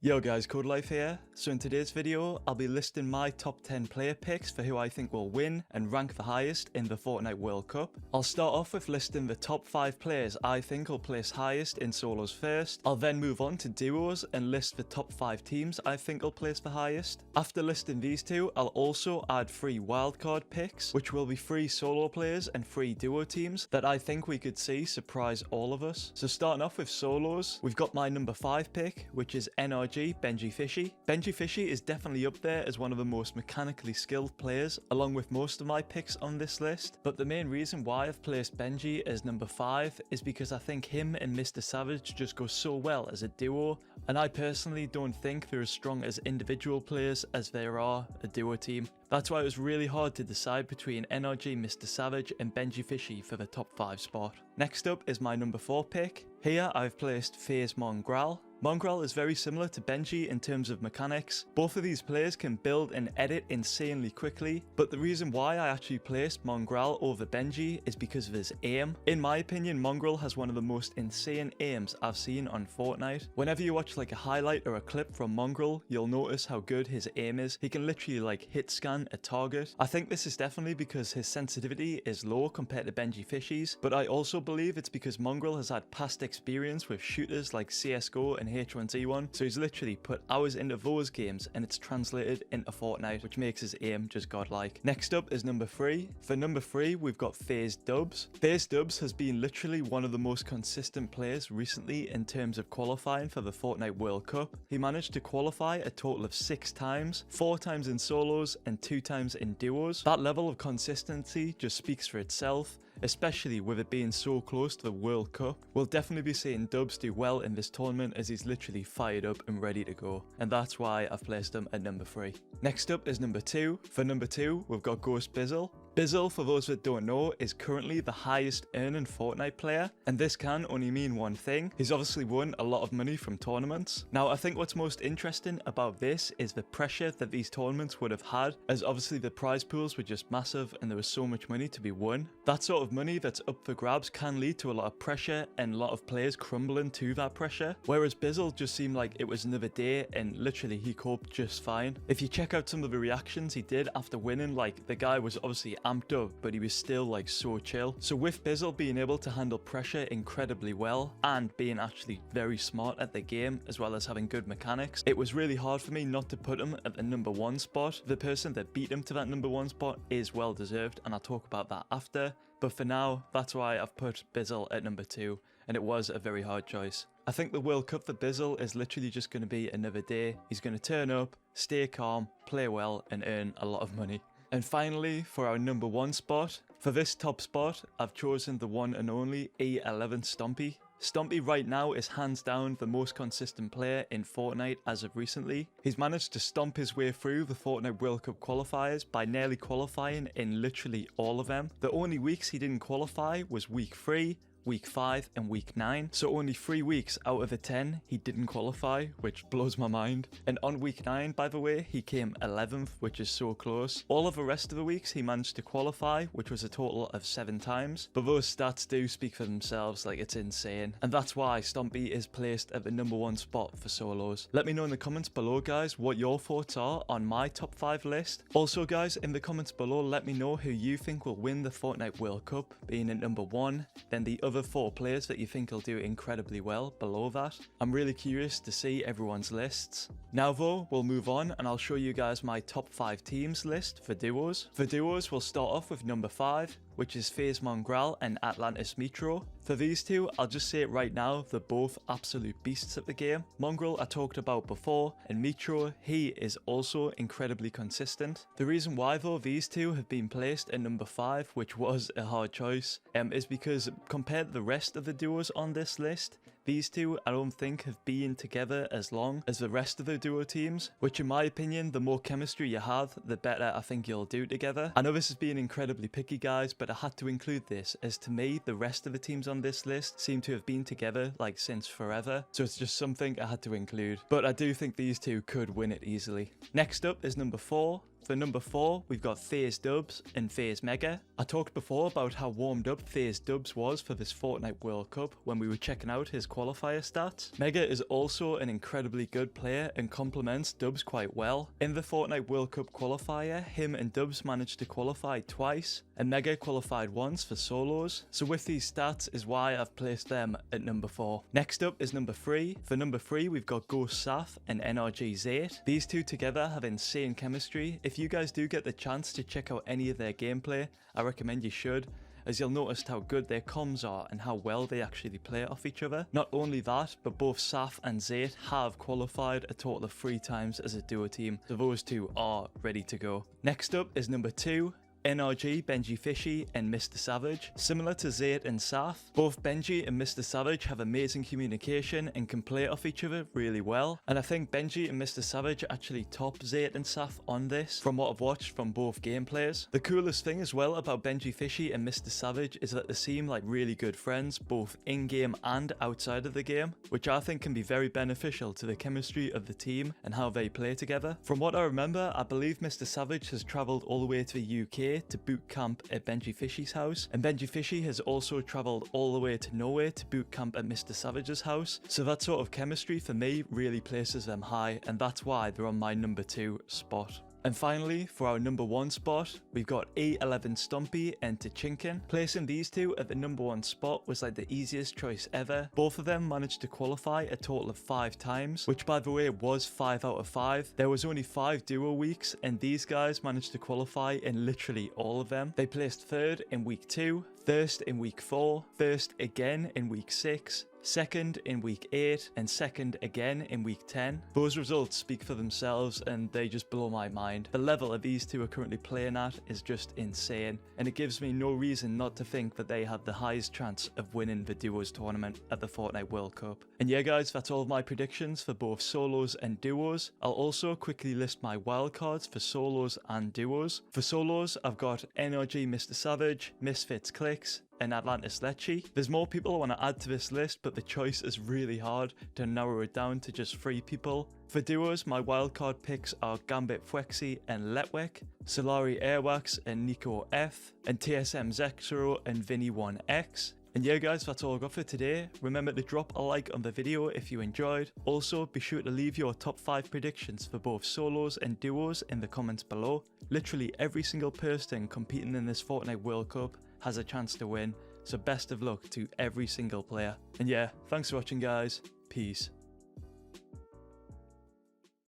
Yo guys, Codelife here. So in today's video, I'll be listing my top 10 player picks for who I think will win and rank the highest in the Fortnite World Cup. I'll start off with listing the top 5 players I think will place highest in solos first. I'll then move on to duos and list the top 5 teams I think will place the highest. After listing these two, I'll also add 3 wildcard picks, which will be 3 solo players and 3 duo teams that I think we could see surprise all of us. So starting off with solos, we've got my number 5 pick, which is NRG Benji Fishy. Benji Fishy is definitely up there as one of the most mechanically skilled players, along with most of my picks on this list. But the main reason why I've placed Benji as number 5 is because I think him and Mr. Savage just go so well as a duo, and I personally don't think they're as strong as individual players as they are a duo team. That's why it was really hard to decide between NRG, Mr. Savage and Benji Fishy for the top 5 spot. Next up is my number 4 pick. Here I've placed FaZe Mongrel. Mongrel is very similar to Benji in terms of mechanics. Both of these players can build and edit insanely quickly, but the reason why I actually placed Mongrel over Benji is because of his aim. In my opinion, Mongrel has one of the most insane aims I've seen on Fortnite. Whenever you watch like a highlight or a clip from Mongrel, you'll notice how good his aim is. He can literally like hit scan a target. I think this is definitely because his sensitivity is low compared to Benji Fishy's, but I also believe it's because Mongrel has had past experience with shooters like CSGO and H1Z1, so he's literally put hours into those games and it's translated into Fortnite, which makes his aim just godlike. Next up is number 3. For number 3, we've got FaZe Dubs. FaZe Dubs has been literally one of the most consistent players recently in terms of qualifying for the Fortnite World Cup. He managed to qualify a total of 6 times, 4 times in solos and 2 times in duos. That level of consistency just speaks for itself, especially with it being so close to the World Cup. We'll definitely be seeing Dubs do well in this tournament as he's literally fired up and ready to go, and that's why I've placed him at number 3. Next up is number 2. For number 2, we've got Ghost Bizzle. Bizzle, for those that don't know, is currently the highest earning Fortnite player, and this can only mean one thing. He's obviously won a lot of money from tournaments. Now, I think what's most interesting about this is the pressure that these tournaments would have had, as obviously the prize pools were just massive and there was so much money to be won. That sort of money that's up for grabs can lead to a lot of pressure and a lot of players crumbling to that pressure, whereas Bizzle just seemed like it was another day and literally he coped just fine. If you check out some of the reactions he did after winning, like the guy was obviously amped up, but he was still like so chill. So with Bizzle being able to handle pressure incredibly well and being actually very smart at the game as well as having good mechanics, it was really hard for me not to put him at the number 1 spot. The person that beat him to that number 1 spot is well deserved, and I'll talk about that after, but for now that's why I've put Bizzle at number 2, and it was a very hard choice. I think the World Cup for Bizzle is literally just going to be another day. He's going to turn up, stay calm, play well and earn a lot of money. And finally, for our number 1 spot, for this top spot, I've chosen the one and only E11 Stompy. Stompy right now is hands down the most consistent player in Fortnite as of recently. He's managed to stomp his way through the Fortnite World Cup qualifiers by nearly qualifying in literally all of them. The only weeks he didn't qualify was week 3, week 5 and week 9, so only 3 weeks out of the 10 he didn't qualify, which blows my mind. And on week 9, by the way, he came 11th, which is so close. All of the rest of the weeks he managed to qualify, which was a total of 7 times, but those stats do speak for themselves, like it's insane, and that's why Stompy is placed at the number 1 spot for solos. Let me know in the comments below, guys, what your thoughts are on my top 5 list. Also guys, in the comments below, let me know who you think will win the Fortnite World Cup, being at number 1, then the other 4 players that you think will do incredibly well below that. I'm really curious to see everyone's lists. Now though, we'll move on and I'll show you guys my top 5 teams list for duos. For duos, we'll start off with number 5, which is FaZe Mongrel and Atlantis Metro. For these two, I'll just say it right now, they're both absolute beasts at the game. Mongrel I talked about before, and Metro, he is also incredibly consistent. The reason why though these two have been placed at number 5, which was a hard choice, is because compared to the rest of the duos on this list, these two I don't think have been together as long as the rest of the duo teams, which in my opinion, the more chemistry you have, the better I think you'll do together. I know this is being incredibly picky guys, but I had to include this as to me, the rest of the teams on this list seem to have been together like since forever, so it's just something I had to include. But I do think these two could win it easily. Next up is number 4, For number 4, we've got FaZe Dubs and FaZe Mega. I talked before about how warmed up FaZe Dubs was for this Fortnite World Cup when we were checking out his qualifier stats. Mega is also an incredibly good player and complements Dubs quite well. In the Fortnite World Cup qualifier, him and Dubs managed to qualify twice, and Mega qualified once for solos. So with these stats is why I've placed them at number 4. Next up is number 3. For number 3, we've got Ghost Saf and NRG Zate. These two together have insane chemistry. If you guys do get the chance to check out any of their gameplay, I recommend you should, as you'll notice how good their comms are and how well they actually play off each other. Not only that, but both Saf and Zate have qualified a total of 3 times as a duo team, so those two are ready to go. Next up is number 2. NRG, Benji Fishy, and Mr. Savage. Similar to Zate and Saf, both Benji and Mr. Savage have amazing communication and can play off each other really well. And I think Benji and Mr. Savage actually top Zate and Saf on this from what I've watched from both gameplays. The coolest thing as well about Benji Fishy and Mr. Savage is that they seem like really good friends, both in-game and outside of the game, which I think can be very beneficial to the chemistry of the team and how they play together. From what I remember, I believe Mr. Savage has travelled all the way to the UK to boot camp at Benji Fishy's house, and Benji Fishy has also travelled all the way to Norway to boot camp at Mr. Savage's house. So that sort of chemistry for me really places them high, and that's why they're on my number 2 spot. And finally, for our number 1 spot, we've got E11 Stumpy and Tachinkin. Placing these two at the number 1 spot was like the easiest choice ever. Both of them managed to qualify a total of 5 times, which by the way was 5 out of 5. There was only 5 duo weeks, and these guys managed to qualify in literally all of them. They placed 3rd in week 2, 1st in week 4, 1st again in week 6, 2nd in week 8, and 2nd again in week 10. Those results speak for themselves and they just blow my mind. The level that these two are currently playing at is just insane, and it gives me no reason not to think that they have the highest chance of winning the duos tournament at the Fortnite World Cup. And yeah guys, that's all of my predictions for both solos and duos. I'll also quickly list my wildcards for solos and duos. For solos, I've got NRG Mr. Savage, Misfits Clicks, and Atlantis LAKEY. There's more people I want to add to this list, but the choice is really hard to narrow it down to just 3 people. For duos, my wildcard picks are Gambit Fwexy and Letwek, Solari Airwax and Nico F, and TSM Zexro and Vinny1X. And yeah guys, that's all I got for today. Remember to drop a like on the video if you enjoyed. Also, be sure to leave your top 5 predictions for both solos and duos in the comments below. Literally every single person competing in this Fortnite World Cup has a chance to win, so best of luck to every single player. And yeah, thanks for watching guys, peace.